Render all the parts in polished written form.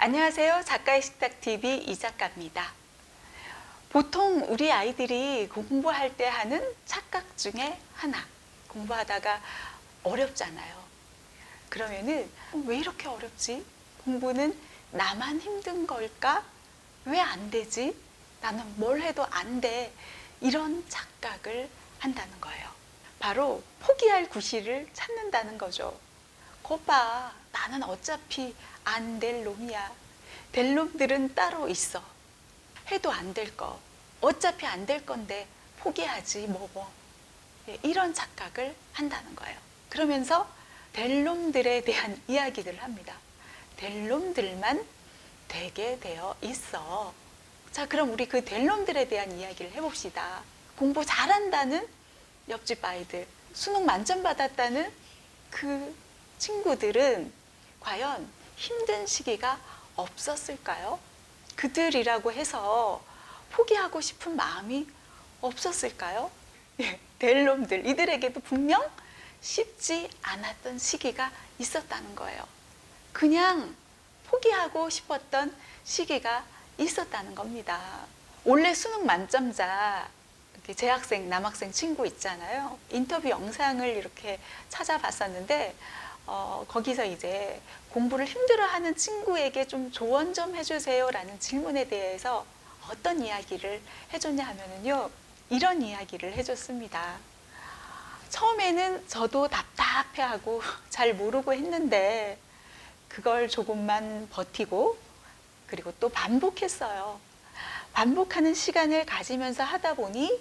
안녕하세요. 작가의 식탁TV 이작가입니다. 보통 우리 아이들이 공부할 때 하는 착각 중에 하나, 공부하다가 어렵잖아요. 그러면은 왜 이렇게 어렵지? 공부는 나만 힘든 걸까? 왜 안 되지? 나는 뭘 해도 안 돼. 이런 착각을 한다는 거예요. 바로 포기할 구실을 찾는다는 거죠. 거 봐, 나는 어차피 안 될 놈이야. 될 놈들은 따로 있어. 해도 안 될 거. 어차피 안 될 건데 포기하지 뭐. 이런 착각을 한다는 거예요. 그러면서 될 놈들에 대한 이야기들을 합니다. 될 놈들만 되게 되어 있어. 자, 그럼 우리 그 될 놈들에 대한 이야기를 해봅시다. 공부 잘한다는 옆집 아이들, 수능 만점 받았다는 그 친구들은 과연 힘든 시기가 없었을까요? 그들이라고 해서 포기하고 싶은 마음이 없었을까요? 될 놈들, 이들에게도 분명 쉽지 않았던 시기가 있었다는 거예요. 그냥 포기하고 싶었던 시기가 있었다는 겁니다. 원래 수능 만점자 재학생, 남학생 친구 있잖아요. 인터뷰 영상을 이렇게 찾아봤었는데 거기서 이제 공부를 힘들어하는 친구에게 좀 조언 좀 해주세요 라는 질문에 대해서 어떤 이야기를 해줬냐 하면은요, 이런 이야기를 해줬습니다. 처음에는 저도 답답해하고 잘 모르고 했는데 그걸 조금만 버티고 그리고 또 반복했어요. 반복하는 시간을 가지면서 하다 보니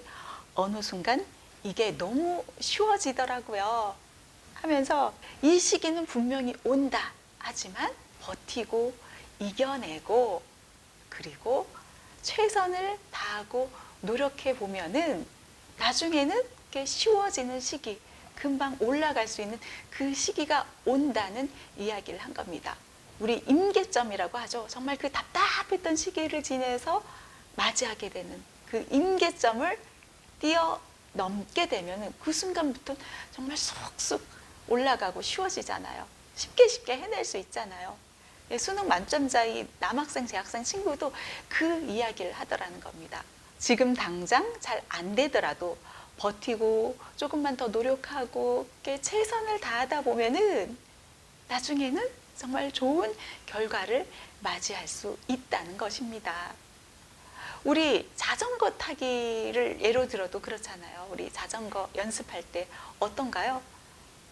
어느 순간 이게 너무 쉬워지더라고요. 하면서 이 시기는 분명히 온다. 하지만 버티고 이겨내고 그리고 최선을 다하고 노력해 보면은 나중에는 이렇게 쉬워지는 시기, 금방 올라갈 수 있는 그 시기가 온다는 이야기를 한 겁니다. 우리 임계점이라고 하죠. 정말 그 답답했던 시기를 지내서 맞이하게 되는 그 임계점을 뛰어넘게 되면 그 순간부터 정말 쑥쑥 올라가고 쉬워지잖아요. 쉽게 해낼 수 있잖아요. 수능 만점자의 남학생, 재학생 친구도 그 이야기를 하더라는 겁니다. 지금 당장 잘 안 되더라도 버티고 조금만 더 노력하고 최선을 다하다 보면은 나중에는 정말 좋은 결과를 맞이할 수 있다는 것입니다. 우리 자전거 타기를 예로 들어도 그렇잖아요. 우리 자전거 연습할 때 어떤가요?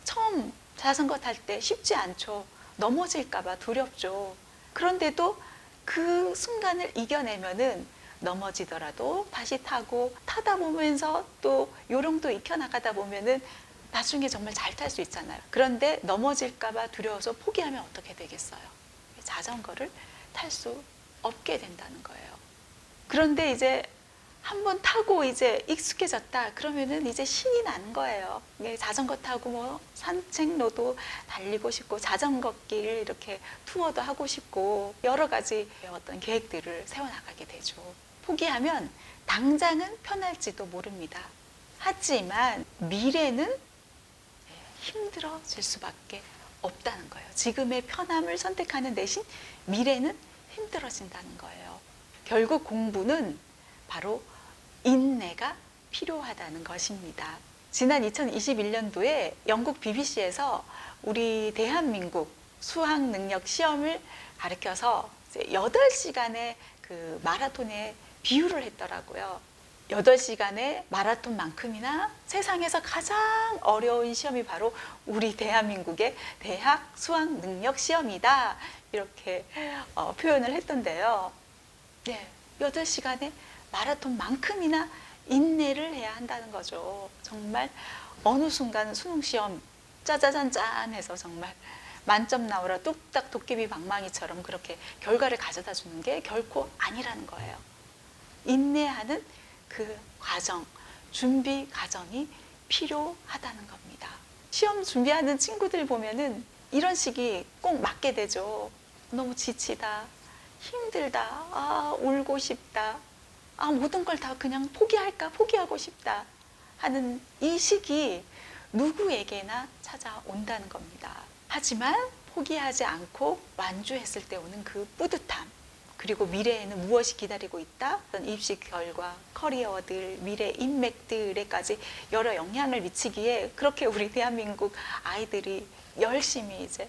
처음 자전거 탈 때 쉽지 않죠. 넘어질까봐 두렵죠. 그런데도 그 순간을 이겨내면은 넘어지더라도 다시 타고 타다 보면서 또 요령도 익혀나가다 보면은 나중에 정말 잘 탈 수 있잖아요. 그런데 넘어질까봐 두려워서 포기하면 어떻게 되겠어요? 자전거를 탈 수 없게 된다는 거예요. 그런데 이제 한번 타고 이제 익숙해졌다 그러면은 이제 신이 나는 거예요. 자전거 타고 뭐 산책로도 달리고 싶고 자전거 길 이렇게 투어도 하고 싶고 여러 가지 어떤 계획들을 세워나가게 되죠. 포기하면 당장은 편할지도 모릅니다. 하지만 미래는 힘들어질 수밖에 없다는 거예요. 지금의 편함을 선택하는 대신 미래는 힘들어진다는 거예요. 결국 공부는 바로 인내가 필요하다는 것입니다. 지난 2021년도에 영국 BBC에서 우리 대한민국 수학 능력 시험을 가리켜서 8시간의 그 마라톤의 비유를 했더라고요. 8시간의 마라톤만큼이나 세상에서 가장 어려운 시험이 바로 우리 대한민국의 대학 수학 능력 시험이다. 이렇게 표현을 했던데요. 네, 8시간의 마라톤만큼이나 인내를 해야 한다는 거죠. 정말 어느 순간 수능시험 짜자잔짠 해서 정말 만점 나오라 뚝딱 도깨비 방망이처럼 그렇게 결과를 가져다 주는 게 결코 아니라는 거예요. 인내하는 그 과정, 준비 과정이 필요하다는 겁니다. 시험 준비하는 친구들 보면은 이런 시기 꼭 맞게 되죠. 너무 지치다, 힘들다, 울고 싶다, 모든 걸 다 그냥 포기할까, 포기하고 싶다 하는 이 시기 누구에게나 찾아온다는 겁니다. 하지만 포기하지 않고 완주했을 때 오는 그 뿌듯함, 그리고 미래에는 무엇이 기다리고 있다? 어떤 입시 결과, 커리어들, 미래 인맥들에까지 여러 영향을 미치기에 그렇게 우리 대한민국 아이들이 열심히 이제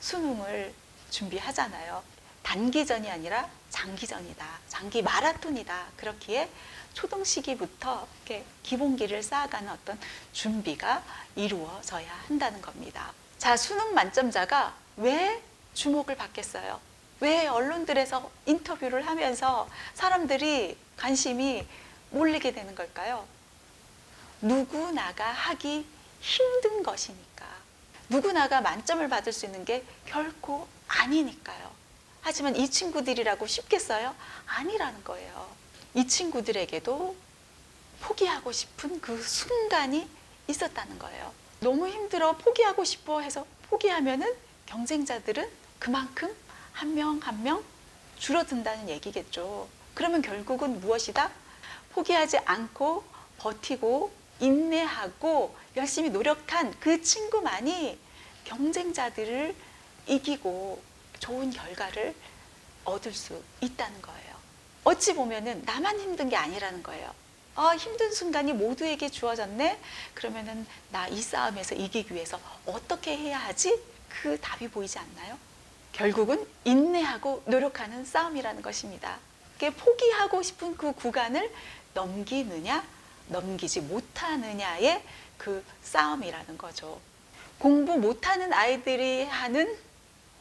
수능을 준비하잖아요. 단기전이 아니라 장기전이다. 장기 마라톤이다. 그렇기에 초등 시기부터 이렇게 기본기를 쌓아가는 어떤 준비가 이루어져야 한다는 겁니다. 자, 수능 만점자가 왜 주목을 받겠어요? 왜 언론들에서 인터뷰를 하면서 사람들이 관심이 몰리게 되는 걸까요? 누구나가 하기 힘든 것이니까. 누구나가 만점을 받을 수 있는 게 결코 아니니까요. 하지만 이 친구들이라고 쉽겠어요? 아니라는 거예요. 이 친구들에게도 포기하고 싶은 그 순간이 있었다는 거예요. 너무 힘들어 포기하고 싶어 해서 포기하면은 경쟁자들은 그만큼 한 명 한 명 줄어든다는 얘기겠죠. 그러면 결국은 무엇이다? 포기하지 않고 버티고 인내하고 열심히 노력한 그 친구만이 경쟁자들을 이기고 좋은 결과를 얻을 수 있다는 거예요. 어찌 보면은 나만 힘든 게 아니라는 거예요. 힘든 순간이 모두에게 주어졌네? 그러면은 나 이 싸움에서 이기기 위해서 어떻게 해야 하지? 그 답이 보이지 않나요? 결국은 인내하고 노력하는 싸움이라는 것입니다. 포기하고 싶은 그 구간을 넘기느냐, 넘기지 못하느냐의 그 싸움이라는 거죠. 공부 못하는 아이들이 하는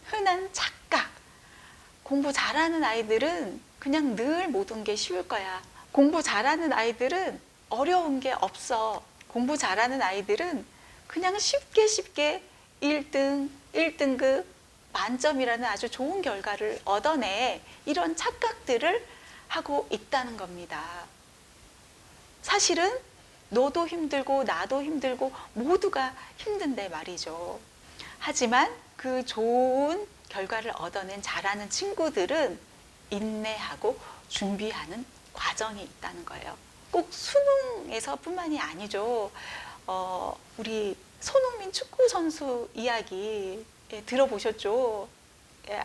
흔한 착각. 공부 잘하는 아이들은 그냥 늘 모든 게 쉬울 거야. 공부 잘하는 아이들은 어려운 게 없어. 공부 잘하는 아이들은 그냥 쉽게 1등, 1등급, 만점이라는 아주 좋은 결과를 얻어내. 이런 착각들을 하고 있다는 겁니다. 사실은 너도 힘들고 나도 힘들고 모두가 힘든데 말이죠. 하지만 그 좋은 결과를 얻어낸 잘하는 친구들은 인내하고 준비하는 과정이 있다는 거예요. 꼭 수능에서 뿐만이 아니죠. 우리 손흥민 축구 선수 이야기 들어보셨죠?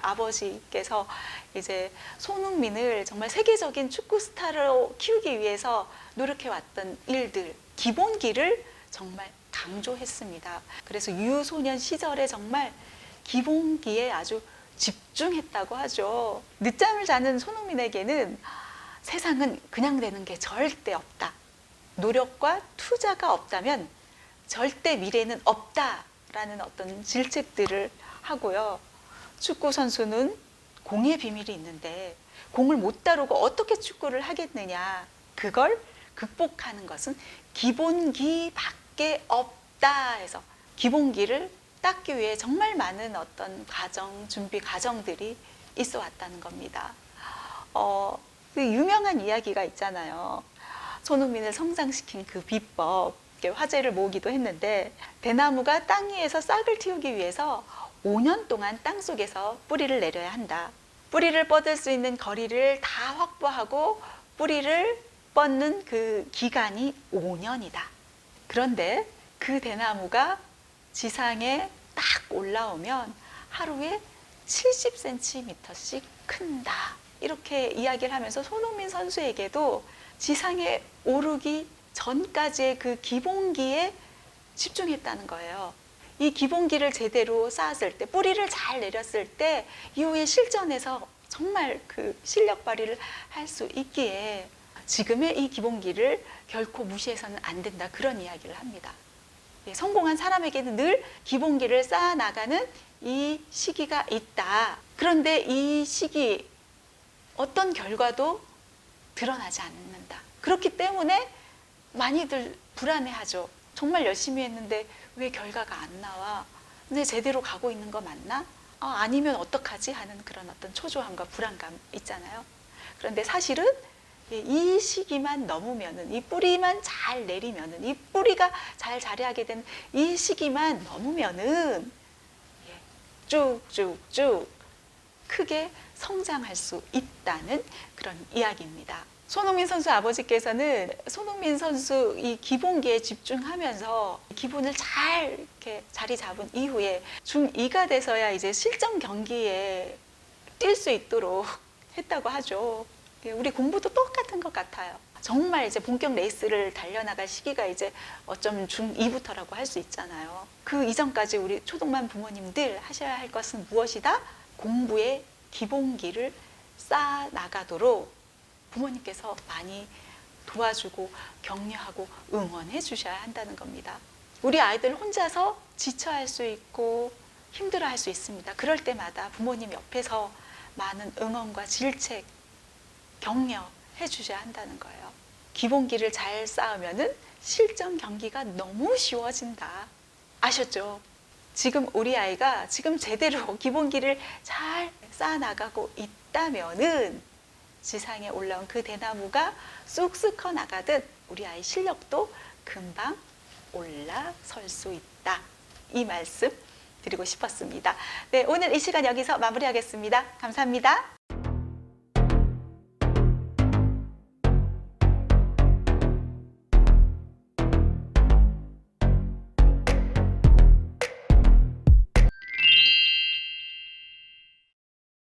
아버지께서 이제 손흥민을 정말 세계적인 축구 스타로 키우기 위해서 노력해왔던 일들, 기본기를 정말 강조했습니다. 그래서 유소년 시절에 정말 기본기에 아주 집중했다고 하죠. 늦잠을 자는 손흥민에게는 세상은 그냥 되는 게 절대 없다. 노력과 투자가 없다면 절대 미래는 없다라는 어떤 질책들을 하고요. 축구 선수는 공의 비밀이 있는데 공을 못 다루고 어떻게 축구를 하겠느냐. 그걸 극복하는 것은 기본기밖에 없다 해서 기본기를 닦기 위해 정말 많은 어떤 과정, 준비 과정들이 있어 왔다는 겁니다. 그 유명한 이야기가 있잖아요. 손흥민을 성장시킨 그 비법, 화제를 모으기도 했는데 대나무가 땅 위에서 싹을 틔우기 위해서 5년 동안 땅 속에서 뿌리를 내려야 한다. 뿌리를 뻗을 수 있는 거리를 다 확보하고 뿌리를 뻗는 그 기간이 5년이다. 그런데 그 대나무가 지상에 딱 올라오면 하루에 70cm씩 큰다. 이렇게 이야기를 하면서 손흥민 선수에게도 지상에 오르기 전까지의 그 기본기에 집중했다는 거예요. 이 기본기를 제대로 쌓았을 때, 뿌리를 잘 내렸을 때 이후에 실전에서 정말 그 실력 발휘를 할 수 있기에 지금의 이 기본기를 결코 무시해서는 안 된다. 그런 이야기를 합니다. 성공한 사람에게는 늘 기본기를 쌓아나가는 이 시기가 있다. 그런데 이 시기 어떤 결과도 드러나지 않는다. 그렇기 때문에 많이들 불안해하죠. 정말 열심히 했는데 왜 결과가 안 나와? 근데 제대로 가고 있는 거 맞나? 아니면 어떡하지? 하는 그런 어떤 초조함과 불안감 있잖아요. 그런데 사실은 이 시기만 넘으면은, 이 뿌리만 잘 내리면은, 이 뿌리가 잘 자리하게 된 이 시기만 넘으면은 쭉쭉쭉 크게 성장할 수 있다는 그런 이야기입니다. 손흥민 선수 아버지께서는 손흥민 선수 이 기본기에 집중하면서 기본을 잘 이렇게 자리 잡은 이후에 중2가 돼서야 이제 실전 경기에 뛸 수 있도록 했다고 하죠. 우리 공부도 똑같은 것 같아요. 정말 이제 본격 레이스를 달려나갈 시기가 이제 어쩌면 중2부터라고 할 수 있잖아요. 그 이전까지 우리 초동반 부모님들 하셔야 할 것은 무엇이다? 공부의 기본기를 쌓아 나가도록 부모님께서 많이 도와주고 격려하고 응원해 주셔야 한다는 겁니다. 우리 아이들 혼자서 지쳐할 수 있고 힘들어할 수 있습니다. 그럴 때마다 부모님 옆에서 많은 응원과 질책, 격려해 주셔야 한다는 거예요. 기본기를 잘 쌓으면은 실전 경기가 너무 쉬워진다. 아셨죠? 지금 우리 아이가 지금 제대로 기본기를 잘 쌓아나가고 있다면은 지상에 올라온 그 대나무가 쑥쑥 커 나가듯 우리 아이 실력도 금방 올라설 수 있다. 이 말씀 드리고 싶었습니다. 네, 오늘 이 시간 여기서 마무리하겠습니다. 감사합니다.